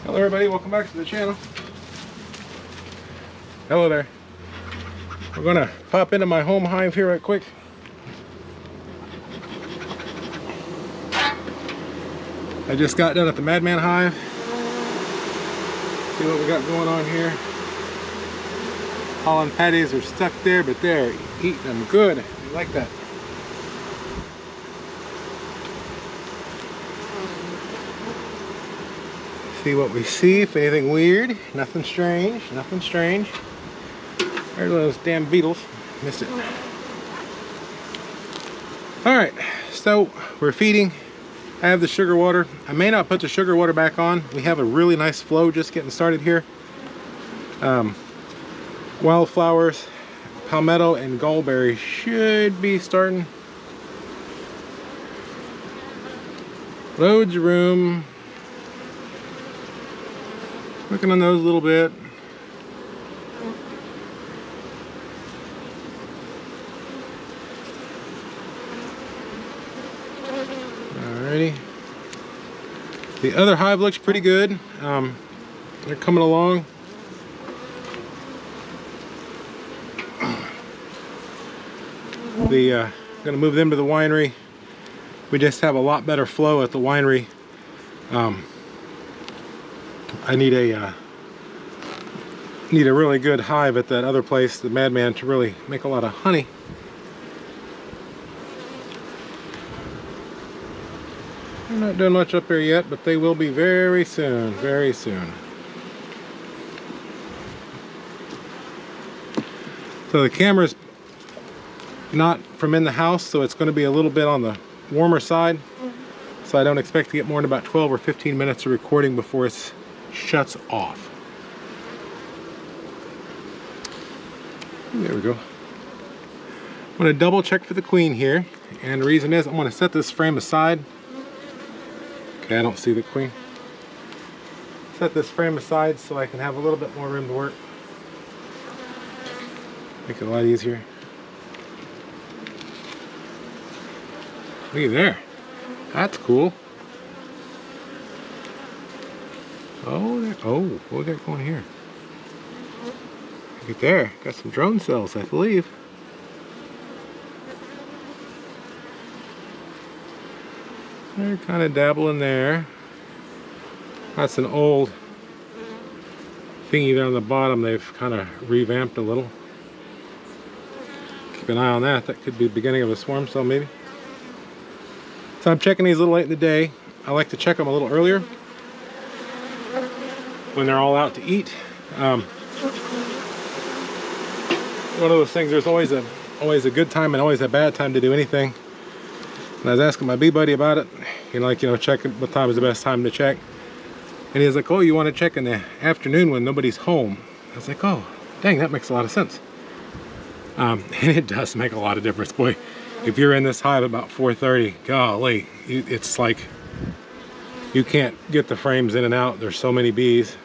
Hello everybody, welcome back to the channel. Hello there. We're gonna pop into my home hive here right quick. I just got done at the Madman hive. See what we got going on here. Holland patties are stuck there, but they're eating them good. I like that. See what we see, if anything weird. Nothing strange, nothing strange. There's those damn beetles. Missed it. Alright, so we're feeding. I have the sugar water. I may not put the sugar water back on. We have a really nice flow just getting started here. Wildflowers, palmetto, and gallberry should be starting. Loads of room. Working on those a little bit. Alrighty. The other hive looks pretty good. They're coming along. I'm gonna move them to the winery. We just have a lot better flow at the winery. I need a really good hive at that other place, the Madman, to really make a lot of honey. I'm not doing much up here yet, but they will be very soon, very soon. So the camera's not from in the house, so it's going to be a little bit on the warmer side. So I don't expect to get more than about 12 or 15 minutes of recording before it shuts off. There we go. I'm going to double check for the queen here, and the reason is I'm going to set this frame aside. Okay, I don't see the queen. Set this frame aside so I can have a little bit more room to work. Make it a lot easier. Look at there. That's cool. Oh, what we got going here? Look at there. Got some drone cells, I believe. They're kind of dabbling there. That's an old thingy there on the bottom. They've kind of revamped a little. Keep an eye on that. That could be the beginning of a swarm cell, maybe. So I'm checking these a little late in the day. I like to check them a little earlier when they're all out to eat. One of those things, there's always a good time and always a bad time to do anything. And I was asking my bee buddy about it, checking what time is the best time to check. And he was like, oh, you want to check in the afternoon when nobody's home? I was like, oh, dang, that makes a lot of sense. And it does make a lot of difference. Boy, if you're in this hive about 4:30, golly, it's like you can't get the frames in and out. There's so many bees.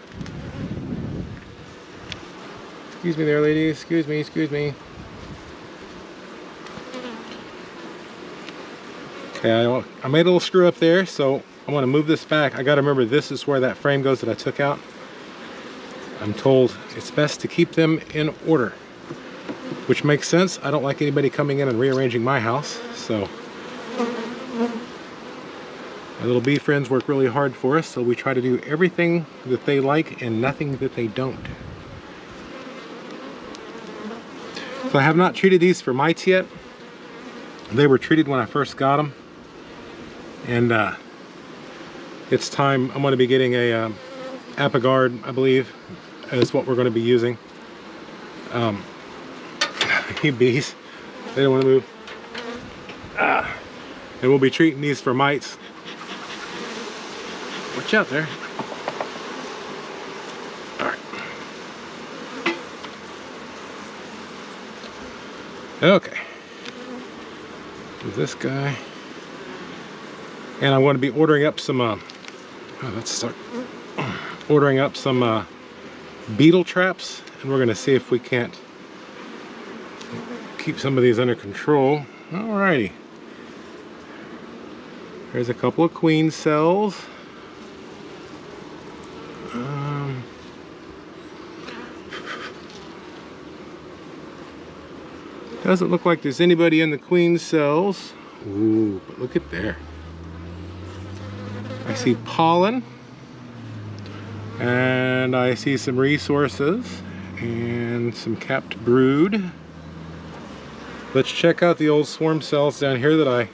Excuse me there, lady. Excuse me, excuse me. Okay, I made a little screw up there, so I want to move this back. I got to remember this is where that frame goes that I took out. I'm told it's best to keep them in order, which makes sense. I don't like anybody coming in and rearranging my house, so my little bee friends work really hard for us, so we try to do everything that they like and nothing that they don't. So I have not treated these for mites yet. They were treated when I first got them, and it's time. I'm going to be getting a Apigard, I believe, is what we're going to be using. Bees, they don't want to move. And we'll be treating these for mites. Watch out there. All right. Okay. This guy. And I'm going to be ordering up some ordering up some beetle traps, and we're going to see if we can't keep some of these under control. Alrighty. There's a couple of queen cells. Doesn't look like there's anybody in the queen cells. Ooh, but look at there. I see pollen, and I see some resources and some capped brood. Let's check out the old swarm cells down here that I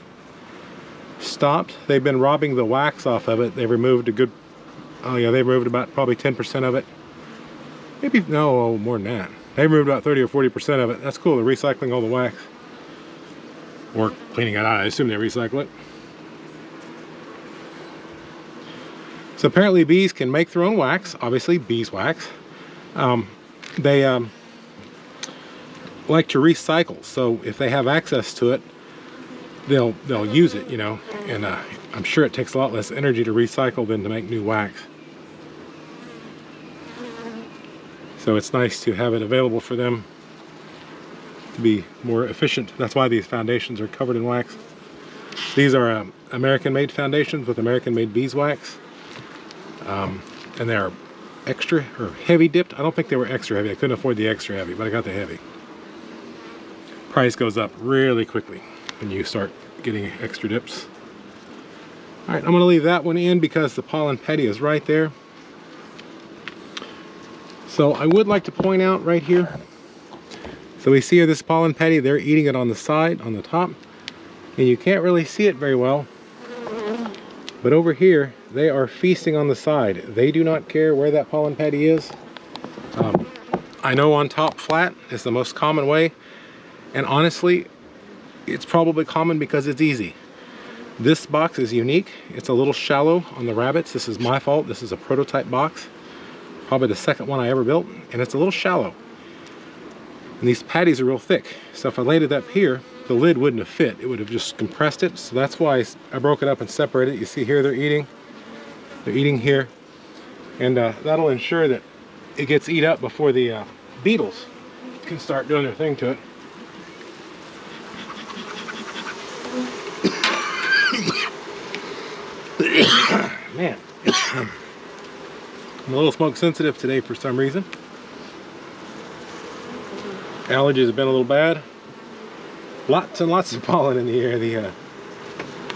stopped. They've been robbing the wax off of it. They removed a good, oh yeah, they removed about probably 10% of it. Maybe, no, more than that. They removed about 30 or 40% of it. That's cool, they're recycling all the wax. Or cleaning it out, I assume they recycle it. So apparently bees can make their own wax, obviously beeswax. They like to recycle, so if they have access to it, they'll use it, you know, and I'm sure it takes a lot less energy to recycle than to make new wax. So it's nice to have it available for them to be more efficient. That's why these foundations are covered in wax. These are American-made foundations with American-made beeswax. And they're extra or heavy dipped. I don't think they were extra heavy. I couldn't afford the extra heavy, but I got the heavy. Price goes up really quickly when you start getting extra dips. All right, I'm gonna leave that one in because the pollen petty is right there. So I would like to point out right here, so we see here this pollen petty, they're eating it on the side, on the top, and you can't really see it very well. But over here, they are feasting on the side. They do not care where that pollen petty is. I know on top flat is the most common way, and honestly, it's probably common because it's easy. This box is unique. It's a little shallow on the rabbits. This is my fault. This is a prototype box. Probably the second one I ever built, and it's a little shallow. And these patties are real thick. So if I laid it up here, the lid wouldn't have fit. It would have just compressed it. So that's why I broke it up and separated it. You see here they're eating. They're eating here. And that'll ensure that it gets eat up before the beetles can start doing their thing to it. Man, I'm a little smoke sensitive today for some reason. Allergies have been a little bad. Lots and lots of pollen in the air. The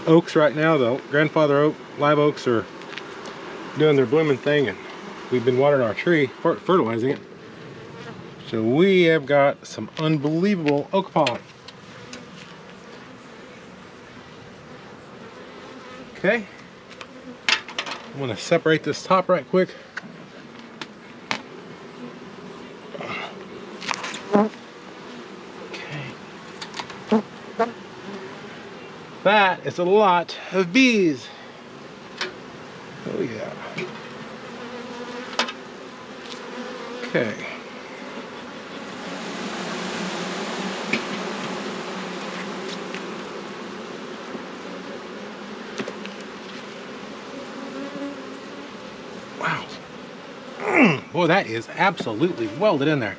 oaks right now, the grandfather oak, live oaks are doing their blooming thing, and we've been watering our tree, fertilizing it. So we have got some unbelievable oak pollen. Okay, I'm going to separate this top right quick. That is a lot of bees. Oh yeah. Okay. Wow. Boy, that is absolutely welded in there.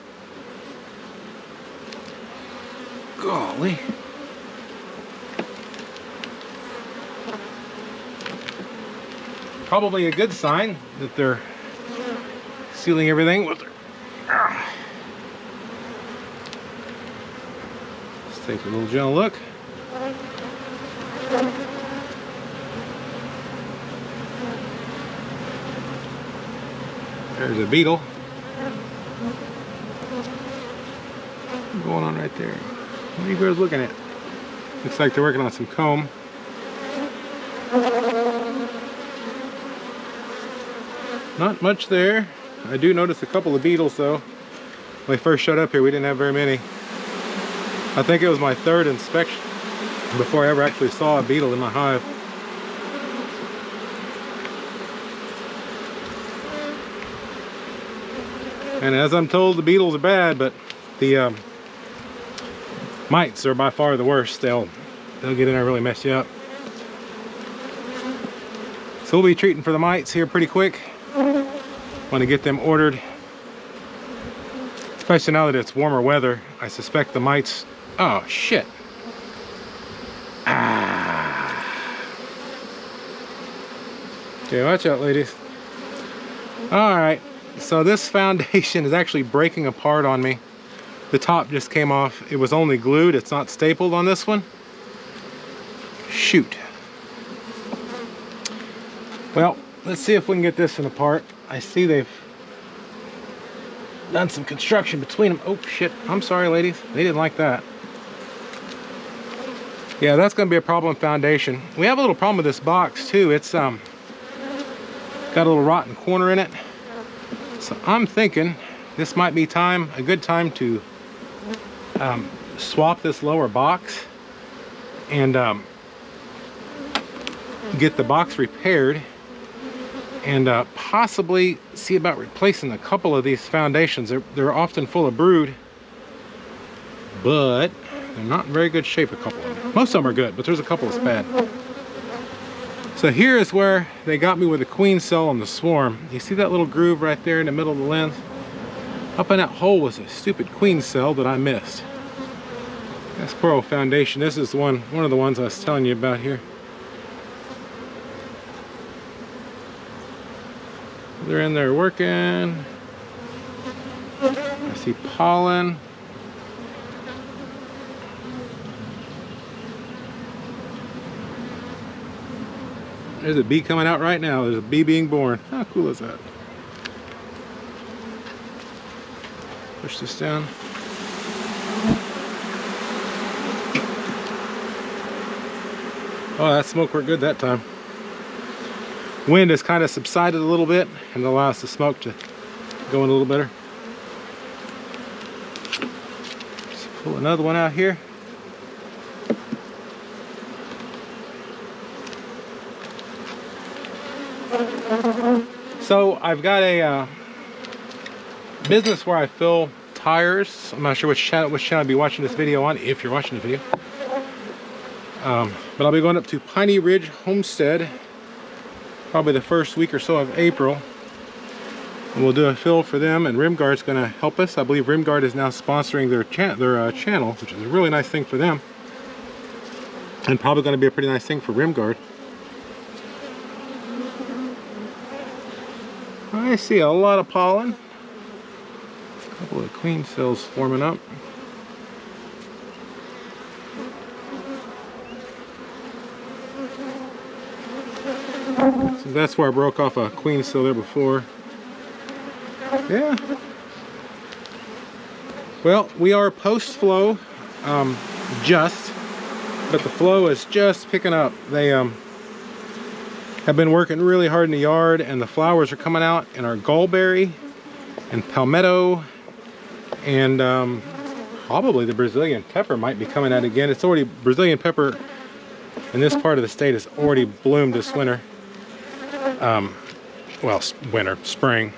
Golly. Probably a good sign that they're sealing everything with their... Let's take a little gentle look. There's a beetle. What's going on right there? What are you guys looking at? Looks like they're working on some comb. Not much there. I do notice a couple of beetles though. When I first showed up here, we didn't have very many. I think it was my third inspection before I ever actually saw a beetle in my hive. And as I'm told, the beetles are bad, but the mites are by far the worst. They'll get in there and really mess you up. So we'll be treating for the mites here pretty quick. Want to get them ordered, especially now that it's warmer weather. I suspect the mites... Oh shit. Okay, watch out, ladies. All right, so this foundation is actually breaking apart on me. The top just came off. It was only glued, it's not stapled on this one. Shoot. Well, let's see if we can get this one apart. I see they've done some construction between them. Oh shit, I'm sorry ladies, they didn't like that. Yeah, that's gonna be a problem foundation. We have a little problem with this box too. It's got a little rotten corner in it. So I'm thinking this might be a good time to swap this lower box and get the box repaired, and possibly see about replacing a couple of these foundations. They're often full of brood, but they're not in very good shape, a couple of them. Most of them are good, but there's a couple that's bad. So here is where they got me with the queen cell on the swarm. You see that little groove right there in the middle of the lens? Up in that hole was a stupid queen cell that I missed. That's poor old foundation. This is one of the ones I was telling you about here. They're in there working. I see pollen. There's a bee coming out right now. There's a bee being born. How cool is that? Push this down. Oh, that smoke worked good that time. Wind has kind of subsided a little bit and allows the smoke to go in a little better. Just pull another one out here. So I've got a business where I fill tires. I'm not sure which channel I'll be watching this video on, if you're watching the video. But I'll be going up to Piney Ridge Homestead probably the first week or so of April, and we'll do a fill for them, and Rimguard's going to help us. I believe Rimguard is now sponsoring their channel, which is a really nice thing for them, and probably going to be a pretty nice thing for Rimguard. I see a lot of pollen. A couple of queen cells forming up. So that's where I broke off a queen cell there before. Yeah. Well, we are post-flow, but the flow is just picking up. They have been working really hard in the yard, and the flowers are coming out, and our gallberry and palmetto and probably the Brazilian pepper might be coming out again. It's already, Brazilian pepper in this part of the state has already bloomed this winter. Well, spring.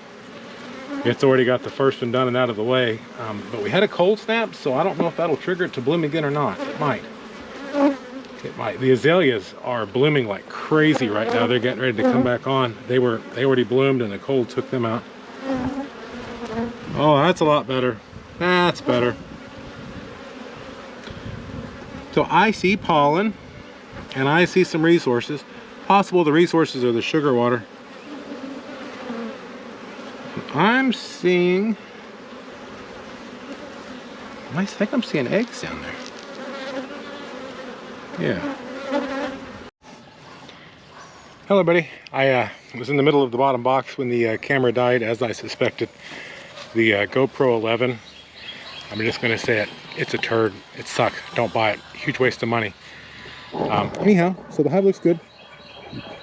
It's already got the first one done and out of the way. But we had a cold snap, so I don't know if that'll trigger it to bloom again or not. It might. It might. The azaleas are blooming like crazy right now. They're getting ready to come back on. They already bloomed and the cold took them out. Oh, that's a lot better. That's better. So I see pollen and I see some resources. Possible the resources are the sugar water. I'm seeing, I think I'm seeing eggs down there. Yeah. Hello, buddy. I was in the middle of the bottom box when the camera died, as I suspected. The GoPro 11. I'm just going to say it. It's a turd. It sucks. Don't buy it. Huge waste of money. Anyhow, so the hive looks good.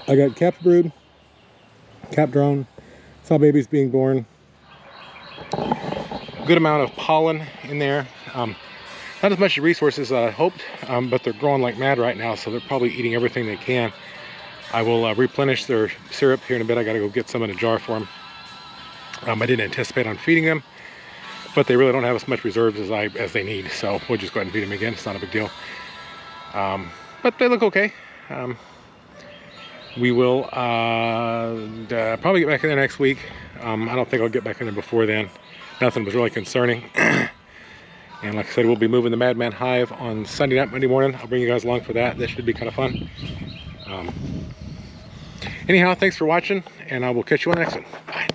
I got capped brood, capped drone, saw babies being born. Good amount of pollen in there. Not as much resources as I hoped, but they're growing like mad right now, so they're probably eating everything they can. I will replenish their syrup here in a bit. I gotta go get some in a jar for them. I didn't anticipate on feeding them, but they really don't have as much reserves as they need, so we'll just go ahead and feed them again. It's not a big deal. But they look okay. We will probably get back in there next week. I don't think I'll get back in there before then. Nothing was really concerning. And like I said, we'll be moving the Madman Hive on Sunday night, Monday morning. I'll bring you guys along for that. That should be kind of fun. Anyhow, thanks for watching, and I will catch you on the next one. Bye.